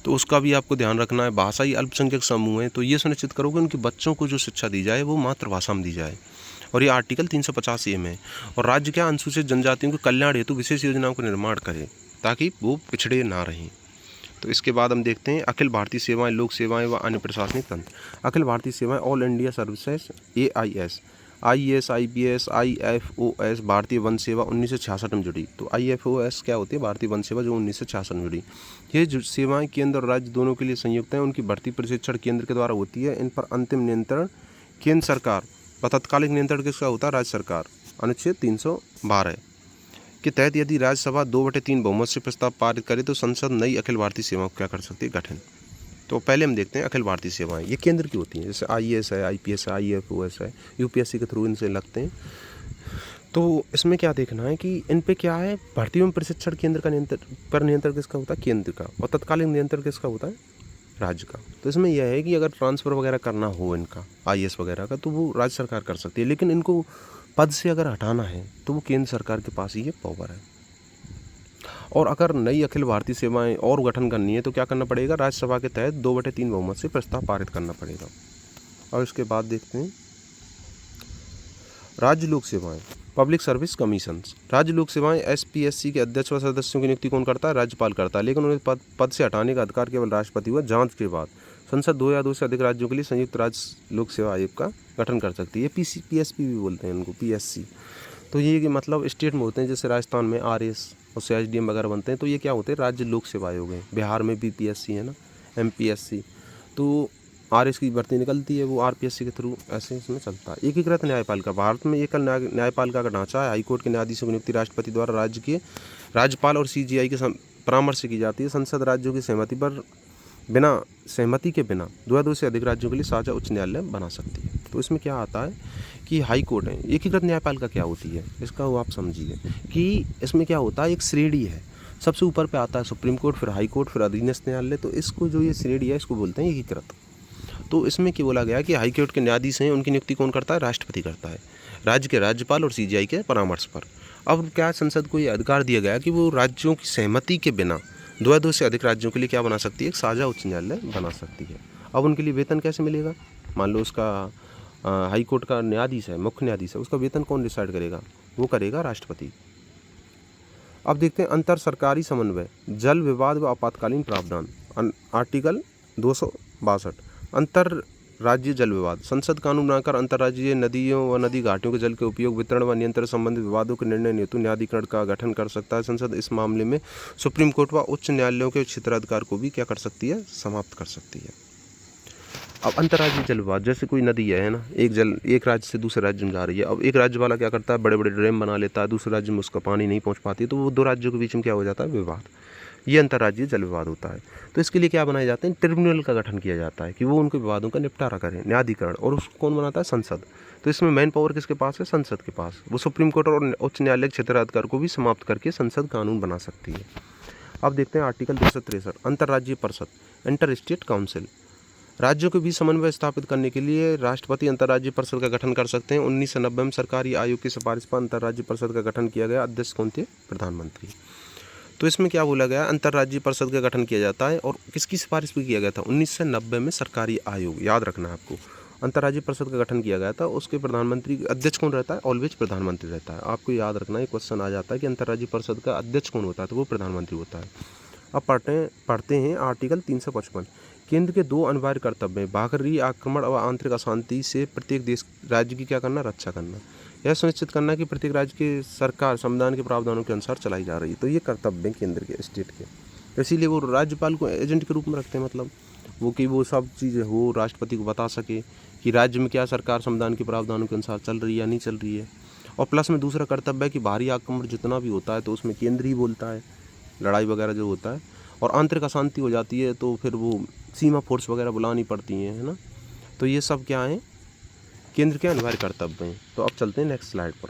तो उसका भी आपको ध्यान रखना है। भाषाई अल्पसंख्यक समूह है, तो ये सुनिश्चित करो कि उनके बच्चों को जो शिक्षा दी जाए वो मातृभाषा में दी जाए, और ये आर्टिकल 350A में। और राज्य क्या, अनुसूचित जनजातियों के कल्याण हेतु विशेष योजनाओं का निर्माण करे ताकि वो पिछड़े ना रहें। तो इसके बाद हम देखते हैं अखिल भारतीय सेवाएं, लोक सेवाएं व अन्य प्रशासनिक तंत्र। अखिल भारतीय सेवाएं all India services, AIS, IAS, IPS, IFOS भारतीय वन सेवा 1966 में जुड़ी। तो IFOS क्या होती है, भारतीय वन सेवा, जो 1966 में जुड़ी। ये सेवाएं केंद्र और राज्य दोनों के लिए संयुक्त हैं। उनकी भर्ती प्रशिक्षण केंद्र के द्वारा होती है। इन पर अंतिम नियंत्रण केंद्र सरकार व तत्कालिक नियंत्रण किसका होता है, राज्य सरकार। अनुच्छेद 312 के तहत यदि राज्यसभा 2/3 बहुमत से प्रस्ताव पारित करे तो संसद नई अखिल भारतीय सेवाओं को क्या कर सकती है, गठन। तो पहले हम देखते हैं अखिल भारतीय सेवाएं, ये केंद्र की होती हैं। जैसे IAS है, IPS है, IFOS है, UPSC के थ्रू इनसे लगते हैं। तो इसमें क्या देखना है कि इन पे क्या है, भर्ती एवं प्रशिक्षण केंद्र का नियंत्रण किसका होता है, केंद्र का, और तत्कालिक नियंत्रण किसका होता है, राज्य का। तो इसमें यह है कि अगर ट्रांसफ़र वगैरह करना हो इनका IAS वगैरह का, तो वो राज्य सरकार कर सकती है, लेकिन इनको पद से अगर हटाना है तो वो केंद्र सरकार के पास ही ये पावर है। और अगर नई अखिल भारतीय सेवाएं और गठन करनी है तो क्या करना पड़ेगा, राज्यसभा के तहत 2/3 बहुमत से प्रस्ताव पारित करना पड़ेगा। और इसके बाद देखते हैं राज्य लोक सेवाएं, पब्लिक सर्विस कमीशंस। राज्य लोक सेवाएं SPSC के अध्यक्ष व सदस्यों की नियुक्ति कौन करता है, राज्यपाल करता है, लेकिन उन्हें पद से हटाने का अधिकार केवल राष्ट्रपति हुआ जांच के बाद। संसद 2 या 2 से अधिक राज्यों के लिए संयुक्त राज्य लोक सेवा आयोग का गठन कर सकती है। PSP भी बोलते हैं इनको, PSC। तो ये कि मतलब स्टेट में होते हैं, जैसे राजस्थान में RS उससे एसडीएम वगैरह बनते हैं। तो ये क्या होते हैं, राज्य लोक सेवा आयोग है। बिहार में बीपीएससी है ना, एमपीएससी, तो आरएस की भर्ती निकलती है, वो आरपीएससी के थ्रू ऐसे इसमें चलता है। एकीकृत न्यायपालिका, भारत में एकल न्यायपालिका का ढांचा है। हाईकोर्ट के न्यायाधीशों की नियुक्ति राष्ट्रपति द्वारा राज्य के राज्यपाल और सीजीआई के परामर्श से की जाती है। संसद राज्यों की सहमति पर बिना 2 से अधिक राज्यों के लिए साझा उच्च न्यायालय बना सकती है। तो इसमें क्या आता है कि हाई कोर्ट है। एकीकृत न्यायपालिका क्या होती है, इसका वो आप समझिए कि इसमें क्या होता है, एक श्रेणी है, सबसे ऊपर पे आता है सुप्रीम कोर्ट, फिर हाई कोर्ट, फिर अधीनस्थ न्यायालय। तो इसको जो ये श्रेणी है, इसको बोलते हैं एकीकृत। तो इसमें क्या बोला गया कि हाई कोर्ट के न्यायाधीश हैं, उनकी नियुक्ति कौन करता है, राष्ट्रपति करता है, राज्य के राज्यपाल और सीजीआई के परामर्श पर। अब क्या संसद को ये अधिकार दिया गया कि वो राज्यों की सहमति के बिना 2 से अधिक राज्यों के लिए क्या बना सकती है, एक साझा उच्च न्यायालय बना सकती है। अब उनके लिए वेतन कैसे मिलेगा, मान लो उसका हाई कोर्ट का न्यायाधीश है, मुख्य न्यायाधीश है, उसका वेतन कौन डिसाइड करेगा, वो करेगा राष्ट्रपति। अब देखते हैं अंतर सरकारी समन्वय, जल विवाद व आपातकालीन प्रावधान, आर्टिकल 262। अंतर राज्य जल विवाद, संसद कानून बनाकर अंतर्राज्यीय नदियों व नदी घाटियों के जल के उपयोग, वितरण व नियंत्रण संबंधित विवादों के निर्णय हेतु न्यायाधिकरण का गठन कर सकता है। संसद इस मामले में सुप्रीम कोर्ट व उच्च न्यायालयों के क्षेत्राधिकार को भी क्या कर सकती है, समाप्त कर सकती है। अब अंतर्राज्यीय जल विवाद, जैसे कोई नदी है ना, एक राज्य से दूसरे राज्य में जा रही है। अब एक राज्य वाला क्या करता है, बड़े बड़े डैम बना लेता है, दूसरे राज्य में उसका पानी नहीं पहुँच पाती, तो वो 2 राज्यों के बीच में क्या हो जाता है, विवाद। ये अंतर्राज्यीय जल विवाद होता है। तो इसके लिए क्या बनाए जाते हैं, ट्रिब्यूनल का गठन किया जाता है कि वो उनके विवादों का निपटारा करें, न्यायाधिकरण। और उसको कौन बनाता है, संसद। तो इसमें मेन पावर किसके पास है, संसद के पास। वो सुप्रीम कोर्ट और उच्च न्यायालय क्षेत्राधिकार को भी समाप्त करके संसद कानून बना सकती है। अब देखते हैं आर्टिकल 263, अंतर्राज्यीय परिषद, इंटर स्टेट काउंसिल। राज्यों के बीच समन्वय स्थापित करने के लिए राष्ट्रपति अंतर्राज्यीय परिषद का गठन कर सकते हैं। 1990 में सरकारी आयोग की सिफारिश पर अंतर्राज्यीय परिषद का गठन किया गया। अध्यक्ष कौन थे, प्रधानमंत्री। तो इसमें क्या बोला गया, अंतर्राज्यीय परिषद का गठन किया जाता है। और किसकी सिफारिश पर किया गया था, 1990 में सरकारी आयोग, याद रखना है आपको, अंतर्राज्यीय परिषद का गठन किया गया था। उसके प्रधानमंत्री, अध्यक्ष कौन रहता है, ऑलवेज प्रधानमंत्री रहता है। आपको याद रखना है, क्वेश्चन आ जाता है कि अंतर्राज्यीय परिषद का अध्यक्ष कौन होता है, तो वो प्रधानमंत्री होता है। अब पढ़ते हैं आर्टिकल 355, केंद्र के 2 अनिवार्य कर्तव्य हैं, बाहरी आक्रमण और आंतरिक अशांति से प्रत्येक देश राज्य की क्या करना, रक्षा करना। यह सुनिश्चित करना कि प्रत्येक राज्य की सरकार संविधान के प्रावधानों के अनुसार चलाई जा रही है। तो ये कर्तव्य हैं केंद्र के, स्टेट के। तो इसीलिए वो राज्यपाल को एजेंट के रूप में रखते हैं, मतलब वो सब चीज़ें हो, राष्ट्रपति को बता सके कि राज्य में क्या सरकार संविधान के प्रावधानों के अनुसार चल रही है या नहीं चल रही है। और प्लस में दूसरा कर्तव्य है कि बाहरी आक्रमण जितना भी होता है तो उसमें केंद्र ही बोलता है, लड़ाई वगैरह जो होता है। और आंतरिक अशांति हो जाती है तो फिर वो सीमा फोर्स वगैरह बुलानी पड़ती हैं, है ना। तो ये सब क्या है, केंद्र के अनिवार्य कर्तव्य हैं। तो अब चलते हैं नेक्स्ट स्लाइड पर।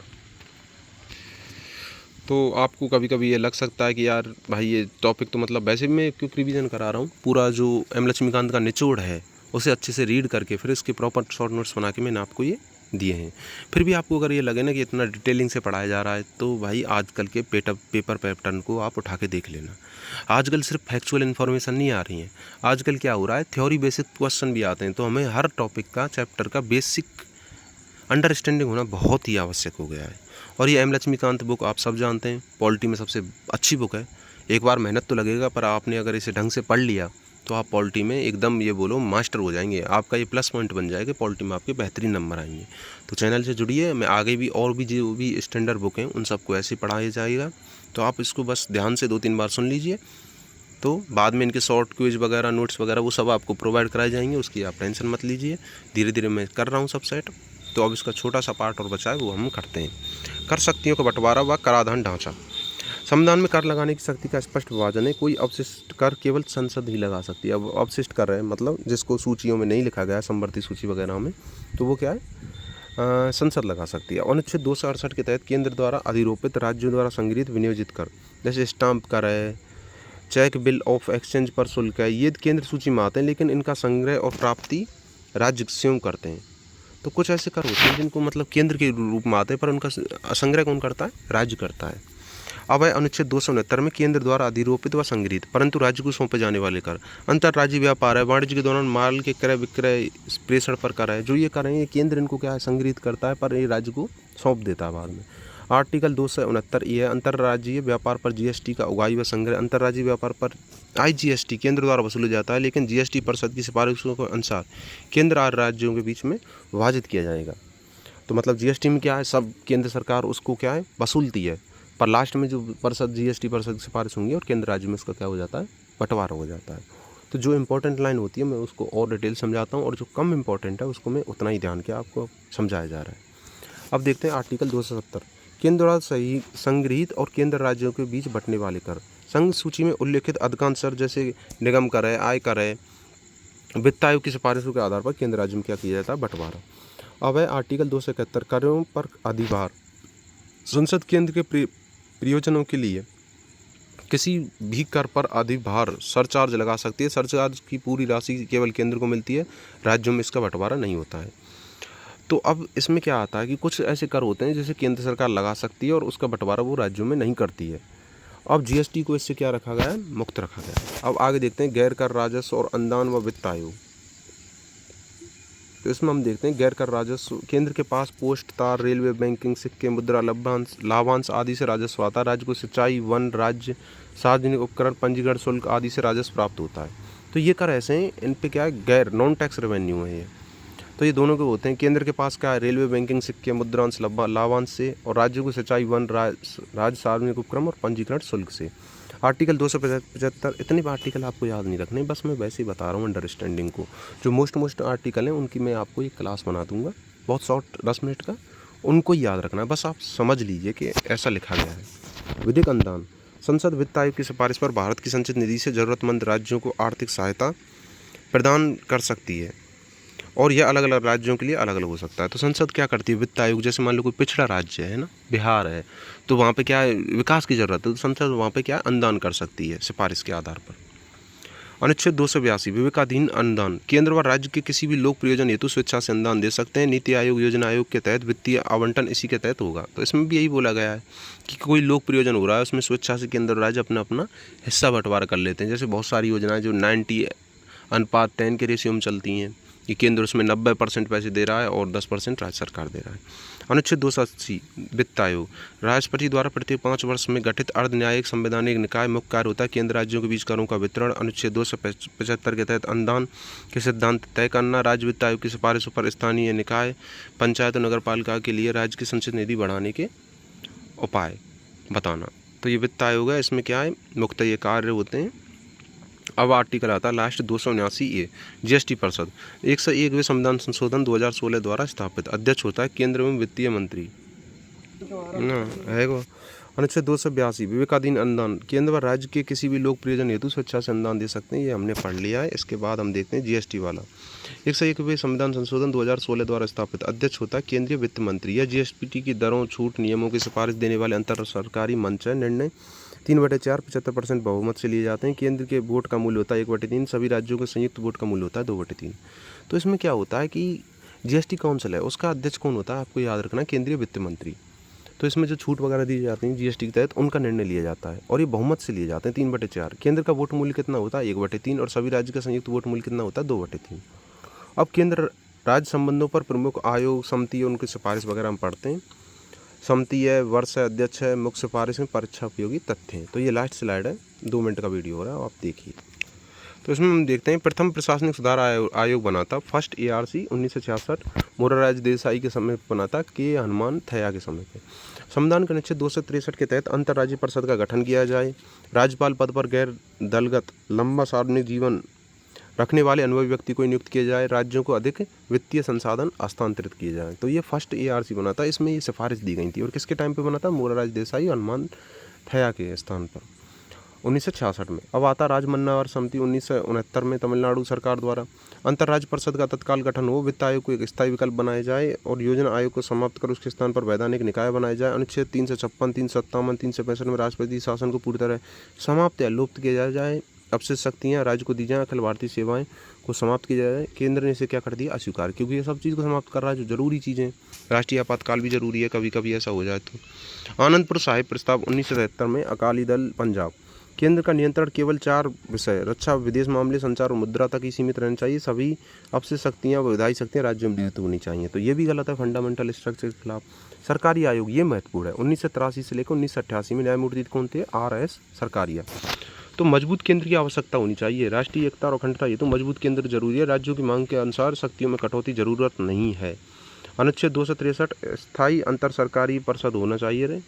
तो आपको कभी कभी ये लग सकता है कि यार भाई ये टॉपिक तो मतलब वैसे भी मैं क्यों रिवीजन करा रहा हूँ, पूरा जो एम लक्ष्मीकांत का निचोड़ है उसे अच्छे से रीड करके फिर इसके प्रॉपर शॉर्ट नोट्स बना के मैंने आपको ये दिए हैं। फिर भी आपको अगर ये लगे ना कि इतना डिटेलिंग से पढ़ाया जा रहा है, तो भाई आजकल के पेपर पैटर्न को आप उठा के देख लेना। आजकल सिर्फ फैक्चुअल इन्फॉर्मेशन नहीं आ रही है, आजकल क्या हो रहा है, थ्योरी बेसिक क्वेश्चन भी आते हैं। तो हमें हर टॉपिक का, चैप्टर का बेसिक अंडरस्टैंडिंग होना बहुत ही आवश्यक हो गया है। और ये एम लक्ष्मीकांत बुक आप सब जानते हैं, पॉलिटी में सबसे अच्छी बुक है। एक बार मेहनत तो लगेगा, पर आपने अगर इसे ढंग से पढ़ लिया तो आप पॉलिटी में एकदम ये बोलो मास्टर हो जाएंगे। आपका ये प्लस पॉइंट बन जाएगा, पॉलिटी में आपके बेहतरीन नंबर आएंगे। तो चैनल से जुड़िए, मैं आगे भी और भी जो भी स्टैंडर्ड बुक हैं उन सबको ऐसे पढ़ाया जाएगा। तो आप इसको बस ध्यान से 2-3 बार सुन लीजिए, तो बाद में इनके शॉर्ट क्विज वगैरह, नोट्स वगैरह वो सब आपको प्रोवाइड कराए जाएंगे, उसकी आप टेंशन मत लीजिए। धीरे धीरे मैं कर रहा हूँ सब सेट। तो अब इसका छोटा सा पार्ट और बचा है, वो हम करते हैं। कर शक्तियों का बंटवारा व कराधान ढांचा। संविधान में कर लगाने की शक्ति का स्पष्ट विभाजन है। कोई अवशिष्ट कर केवल संसद ही लगा सकती है। अब अवशिष्ट कर रहे हैं मतलब जिसको सूचियों में नहीं लिखा गया, संवर्ती सूची वगैरह में, तो वो क्या है, संसद लगा सकती है। अनुच्छेद 268 के तहत केंद्र द्वारा अधिरोपित, राज्यों द्वारा संग्रहित विनियोजित कर, जैसे स्टाम्प कर है, चेक, बिल ऑफ एक्सचेंज पर शुल्क है, ये केंद्र सूची में आते हैं, लेकिन इनका संग्रह और प्राप्ति राज्य स्वयं करते हैं। तो कुछ ऐसे कर होते हैं जिनको मतलब केंद्र के रूप में आते हैं, पर उनका संग्रह कौन करता है, राज्य करता है। अब है अनुच्छेद 269 में केंद्र द्वारा अधिरोपित व संग्रहित परंतु राज्य को सौंपे जाने वाले कर। अंतर्राज्यीय व्यापार है, वाणिज्य के दौरान माल के क्रय विक्रय प्रेषण पर कर है, जो ये कर हैं ये केंद्र इनको क्या है, संग्रहित करता है, पर ये राज्य को सौंप देता है बाद में। आर्टिकल 269 ये है, अंतर्राज्यीय व्यापार पर जीएसटी का उगाही व संग्रह। अंतर्राज्यीय व्यापार पर आईजीएसटी केंद्र द्वारा वसूला जाता है, लेकिन जीएसटी परिषद की सिफारिशों के अनुसार केंद्र और राज्यों के बीच में विभाजित किया जाएगा। तो मतलब जीएसटी में क्या है, सब केंद्र सरकार उसको क्या है, वसूलती है, पर लास्ट में जो परिषद GST परिषद की सिफारिश होंगी और केंद्र राज्य में इसका क्या हो जाता है, बंटवारा हो जाता है। तो जो इंपॉर्टेंट लाइन होती है मैं उसको और डिटेल समझाता हूँ और जो कम इंपॉर्टेंट है उसको मैं उतना ही ध्यान के आपको समझाया जा रहा है। अब देखते हैं आर्टिकल 270, केंद्र द्वारा सही संग्रहित और केंद्र राज्यों के बीच बंटने वाले कर। संघ सूची में उल्लेखित अधिकांश कर जैसे निगम कर है, आय कर है, वित्त आयोग की सिफारिशों के आधार पर केंद्र राज्य में क्या किया जाता है, बंटवारा। अब है आर्टिकल 271, करों पर अधिभार। संसद केंद्र के प्रयोजनों के लिए किसी भी कर पर अधिभार सरचार्ज लगा सकती है। सरचार्ज की पूरी राशि केवल केंद्र को मिलती है, राज्यों में इसका बंटवारा नहीं होता है। तो अब इसमें क्या आता है कि कुछ ऐसे कर होते हैं जिसे केंद्र सरकार लगा सकती है और उसका बंटवारा वो राज्यों में नहीं करती है। अब GST को इससे क्या रखा गया है, मुक्त रखा गया है। अब आगे देखते हैं गैर कर राजस्व और अनुदान व वित्त आयोग। तो इसमें हम देखते हैं गैर कर राजस्व, केंद्र के पास पोस्ट, तार, रेलवे, बैंकिंग, सिक्के, मुद्रा, लाभांश आदि से राजस्व आता है। राज्य को सिंचाई, वन, राज्य सार्वजनिक उपकरण, पंजीकरण शुल्क आदि से राजस्व प्राप्त होता है। तो ये कर ऐसे हैं, इन पे क्या है, गैर नॉन टैक्स रेवेन्यू है ये। तो ये दोनों के होते हैं। केंद्र के पास क्या है, रेलवे, बैंकिंग, सिक्के, मुद्रांश, लाभांश से, और राज्य को सिंचाई, वन, राज्य सार्वजनिक उपक्रम और पंजीकरण शुल्क से। आर्टिकल 275, इतने आर्टिकल आपको याद नहीं रखने, बस मैं वैसे ही बता रहा हूँ अंडरस्टैंडिंग को। जो मोस्ट आर्टिकल हैं उनकी मैं आपको एक क्लास बना दूंगा, बहुत शॉर्ट 10 मिनट का, उनको ही याद रखना है। बस आप समझ लीजिए कि ऐसा लिखा गया है। विधिक अनुदान, संसद वित्त आयोग की सिफारिश पर भारत की संचित निधि से जरूरतमंद राज्यों को आर्थिक सहायता प्रदान कर सकती है और यह अलग अलग राज्यों के लिए अलग अलग हो सकता है। तो संसद क्या करती है, वित्त आयोग, जैसे मान लो कोई पिछड़ा राज्य है ना, बिहार है, तो वहाँ पे क्या है, विकास की ज़रूरत है, तो संसद वहाँ पे क्या अनुदान कर सकती है सिफारिश के आधार पर। अनुच्छेद 282, विवेकाधीन अनुदान, केंद्र व राज्य के किसी भी लोक प्रयोजन हेतु स्वेच्छा से अनुदान दे सकते हैं। नीति आयोग, योजना आयोग के तहत वित्तीय आवंटन इसी के तहत होगा। तो इसमें भी यही बोला गया है कि कोई लोक प्रयोजन हो रहा है उसमें स्वेच्छा से केंद्र राज्य अपना अपना हिस्सा बंटवारा कर लेते हैं। जैसे बहुत सारी योजनाएं जो 90:10 के रेशियो में चलती हैं, कि केंद्र उसमें 90% पैसे दे रहा है और 10% राज्य सरकार दे रहा है। अनुच्छेद 280, वित्त आयोग, राष्ट्रपति द्वारा प्रत्येक 5 वर्ष में गठित अर्ध न्यायिक संवैधानिक निकाय मुख्य कार्य होता है केंद्र राज्यों के बीच करों का वितरण। अनुच्छेद 275 के तहत अनुदान के सिद्धांत तय करना। राज्य वित्त आयोग की सिफारिशों पर स्थानीय निकाय, पंचायत और नगर पालिका के लिए राज्य की संचित निधि बढ़ाने के उपाय बताना। तो ये वित्त आयोग है, इसमें क्या है, मुख्य ये कार्य होते हैं। अब आर्टिकल आता है लास्ट 279A, GST परिषद, 101वें संविधान संशोधन 2016 द्वारा स्थापित। अध्यक्ष होता है केंद्र में वित्तीय मंत्री ना है वो। अनुच्छेद 282, विवेकाधीन अनुदान, केंद्र व राज्य के किसी भी लोक प्रयोजन हेतु स्वेच्छा से अनुदान दे सकते हैं, ये हमने पढ़ लिया है। इसके बाद हम देखते हैं GST वाला, 101वें संविधान संशोधन 2016 द्वारा स्थापित। अध्यक्ष होता है केंद्रीय वित्त मंत्री। यह GST की दरों, छूट, नियमों की सिफारिश देने वाले अंतर सरकारी मंच है। निर्णय 3/4 75% बहुमत से लिए जाते हैं। केंद्र के वोट का मूल्य होता है 1/3, सभी राज्यों के संयुक्त वोट का मूल्य होता है 2/3। तो इसमें क्या होता है कि GST काउंसिल है, उसका अध्यक्ष कौन होता है, आपको याद रखना, केंद्रीय वित्त मंत्री। तो इसमें जो छूट वगैरह दी जाती हैं GST के तहत, उनका निर्णय लिया जाता है और ये बहुमत से लिए जाते हैं 3/4। केंद्र का वोट मूल्य कितना होता है 1/3 और सभी राज्य का संयुक्त वोट मूल्य कितना होता है 2/3। अब केंद्र राज्य संबंधों पर प्रमुख आयोग, समिति, उनकी सिफारिश वगैरह हम पढ़ते हैं। समिति है, वर्ष है, अध्यक्ष है, मुख्य सिफारिश में परीक्षा उपयोगी तथ्य हैं। तो ये लास्ट स्लाइड है, 2 मिनट का वीडियो हो रहा है, आप देखिए। तो इसमें हम देखते हैं प्रथम प्रशासनिक सुधार आयोग बना था, फर्स्ट ARC 1966, मोरारजी देसाई के समय पर बना था, के हनुमान थैया के समय पे। संविधान के अनुच्छेद 263 के तहत अंतर्राज्यीय परिषद का गठन किया जाए। राज्यपाल पद पर गैर दलगत लंबा सार्वजनिक जीवन रखने वाले अनुभवी व्यक्ति को नियुक्त किया जाए। राज्यों को अधिक वित्तीय संसाधन हस्तांतरित किए जाए। तो ये फर्स्ट ARC बना था, इसमें ये सिफारिश दी गई थी। और किसके टाइम पे बना था, मोरारजी देसाई, हनुमान थैया के स्थान पर 1966 में। अब आता राजमन्नावर समिति 1969 में तमिलनाडु सरकार द्वारा। अंतर्राज्य परिषद का तत्काल गठन हो, वित्त आयोग को एक स्थायी विकल्प बनाया जाए और योजना आयोग को समाप्त कर उसके स्थान पर वैधानिक निकाय बनाया जाए। अनुच्छेद 356, 357, 365 में राष्ट्रपति शासन को पूरी तरह समाप्त या लुप्त किया जाए। अवशिष्ट शक्तियाँ राज्य को दी जाए। अखिल भारतीय सेवाएं को समाप्त किया जाए। केंद्र ने इसे क्या कर दिया, अस्वीकार, क्योंकि ये सब चीज़ को समाप्त कर रहा है जो जरूरी चीज़ें। राष्ट्रीय आपातकाल भी जरूरी है, कभी कभी ऐसा हो जाए तो। आनंदपुर साहिब प्रस्ताव 1973 में। अकाली दल पंजाब, केंद्र का नियंत्रण केवल 4 विषय, रक्षा, विदेश मामले, संचार और मुद्रा तक ही सीमित रहना चाहिए। सभी अवशिष्ट शक्तियाँ व विधायी शक्तियाँ राज्यों में नियुक्त होनी चाहिए। तो ये भी गलत है, फंडामेंटल स्ट्रक्चर के खिलाफ। सरकारी आयोग, ये महत्वपूर्ण है, 1983 से लेकर 1988 में न्यायमूर्ति कौन थे, RS सरकारिया। तो मजबूत केंद्र की आवश्यकता होनी चाहिए। राष्ट्रीय एकता और अखंडता ये तो मजबूत केंद्र जरूरी है। राज्यों की मांग के अनुसार शक्तियों में कटौती जरूरत नहीं है। अनुच्छेद 263, स्थायी अंतर सरकारी परिषद होना चाहिए रे।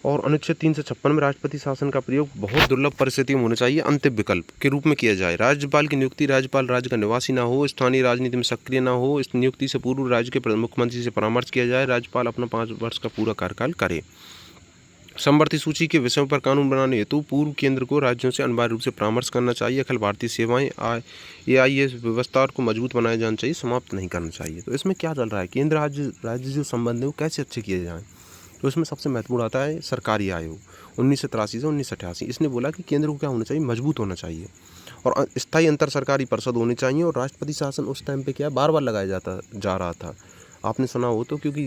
और अनुच्छेद 356 में राष्ट्रपति शासन का प्रयोग बहुत दुर्लभ परिस्थितियों में होना चाहिए, अंतिम विकल्प के रूप में किया जाए। राज्यपाल की नियुक्ति राज्यपाल राज्य का निवासी ना हो, स्थानीय राजनीति में सक्रिय ना हो, इस नियुक्ति से पूर्व राज्य के मुख्यमंत्री से परामर्श किया जाए, राज्यपाल अपना 5 वर्ष का पूरा कार्यकाल करे। समवर्ती सूची के विषयों पर कानून बनाने हेतु पूर्व केंद्र को राज्यों से अनिवार्य रूप से परामर्श करना चाहिए। अखिल भारतीय सेवाएं AIS व्यवस्था को मजबूत बनाया जाना चाहिए, समाप्त नहीं करना चाहिए। तो इसमें क्या चल रहा है, केंद्र राज्य जो संबंध है वो कैसे अच्छे किए जाएँ। तो इसमें सबसे महत्वपूर्ण आता है सरकारी आयोग 1983 से 1988। इसने बोला कि केंद्र को क्या होना चाहिए, मजबूत होना चाहिए और स्थायी अंतर सरकारी परिषद होनी चाहिए। और राष्ट्रपति शासन उस टाइम पे क्या बार बार लगाया जा रहा था, आपने सुना हो तो, क्योंकि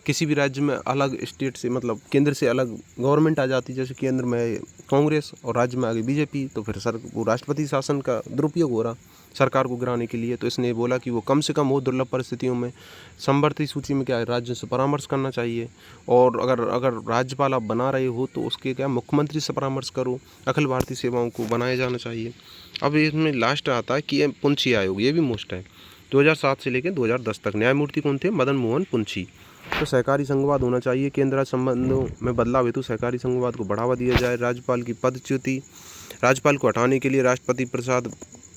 किसी भी राज्य में अलग स्टेट से मतलब केंद्र से अलग गवर्नमेंट आ जाती, जैसे केंद्र में कांग्रेस और राज्य में आ गई BJP, तो फिर वो राष्ट्रपति शासन का दुरुपयोग हो रहा सरकार को गिराने के लिए। तो इसने बोला कि वो कम से कम हो दुर्लभ परिस्थितियों में समवर्ती सूची में क्या है, राज्यों से परामर्श करना चाहिए। और अगर राज्यपाल आप बना रहे हो तो उसके क्या मुख्यमंत्री से परामर्श करो, अखिल भारतीय सेवाओं को बनाया जाना चाहिए। अब इसमें लास्ट आता है कि पुंछी आयोग, ये भी मोस्ट है। 2007 से लेकर 2010 तक न्यायमूर्ति कौन थे, मदन मोहन पुंछी। तो सहकारी संघवाद होना चाहिए, केंद्र राज्य संबंधों में बदलाव हेतु सहकारी संघवाद को बढ़ावा दिया जाए। राज्यपाल की पदच्युति, राज्यपाल को हटाने के लिए राष्ट्रपति प्रसाद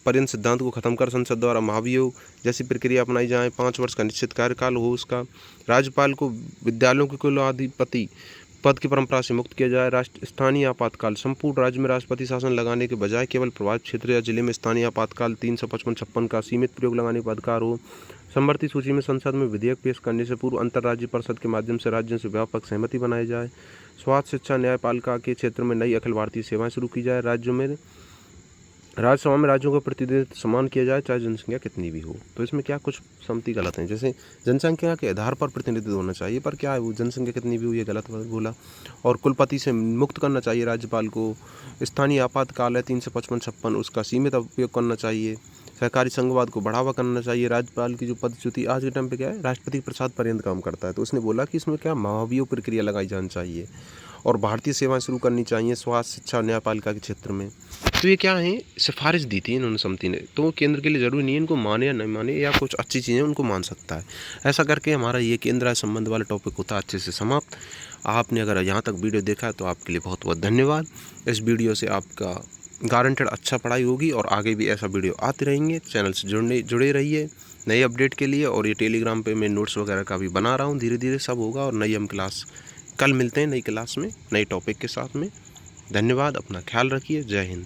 पर्यंत सिद्धांत को खत्म कर संसद द्वारा महाभियोग जैसी प्रक्रिया अपनाई जाए। 5 वर्ष का निश्चित कार्यकाल हो उसका। राज्यपाल को विद्यालयों के कुलाधिपति पद की परंपरा से मुक्त किया जाए। स्थानीय आपातकाल, संपूर्ण राज्य में राष्ट्रपति शासन लगाने के बजाय केवल प्रभावित क्षेत्र या जिले में स्थानीय आपातकाल 355-56 का सीमित प्रयोग लगाने का अधिकार हो। समवर्ती सूची में संसद में विधेयक पेश करने से पूर्व अंतर्राज्यीय परिषद के माध्यम से राज्यों से व्यापक सहमति बनाई जाए। स्वास्थ्य, शिक्षा, न्यायपालिका के क्षेत्र में नई अखिल भारतीय सेवाएं शुरू की जाए। राज्यसभा में राज्यों का प्रतिनिधित्व समान किया जाए, चाहे जनसंख्या कितनी भी हो। तो इसमें क्या कुछ सम्मति गलत है, जैसे जनसंख्या के आधार पर प्रतिनिधित्व होना चाहिए, पर क्या है वो जनसंख्या कितनी भी हो ये गलत बोला। और कुलपति से मुक्त करना चाहिए राज्यपाल को। स्थानीय आपातकाल है 355-56, उसका सीमित उपयोग करना चाहिए। सहकारी संघवाद को बढ़ावा करना चाहिए। राज्यपाल की जो पदच्युति आज के टाइम पे क्या है, राष्ट्रपति प्रसाद पर्यंत काम करता है। तो उसने बोला कि इसमें क्या महाभियोग प्रक्रिया लगाई जानी चाहिए और भारतीय सेवाएं शुरू करनी चाहिए स्वास्थ्य, शिक्षा, न्यायपालिका के क्षेत्र में। तो ये क्या है, सिफारिश दी थी इन्होंने समिति ने। तो केंद्र के लिए ज़रूरी नहीं है इनको माने या नहीं माने, या कुछ अच्छी चीज़ें उनको मान सकता है। ऐसा करके हमारा ये केंद्र संबंध वाला टॉपिक होता है अच्छे से समाप्त। आपने अगर यहाँ तक वीडियो देखा है तो आपके लिए बहुत बहुत धन्यवाद। इस वीडियो से आपका गारंटेड अच्छा पढ़ाई होगी और आगे भी ऐसा वीडियो आते रहेंगे। चैनल से जुड़े रहिए नई अपडेट के लिए। और ये टेलीग्राम पे मैं नोट्स वगैरह का भी बना रहा हूँ, धीरे धीरे सब होगा। और नई हम क्लास कल मिलते हैं नई क्लास में नए टॉपिक के साथ में। धन्यवाद, अपना ख्याल रखिए। जय हिंद।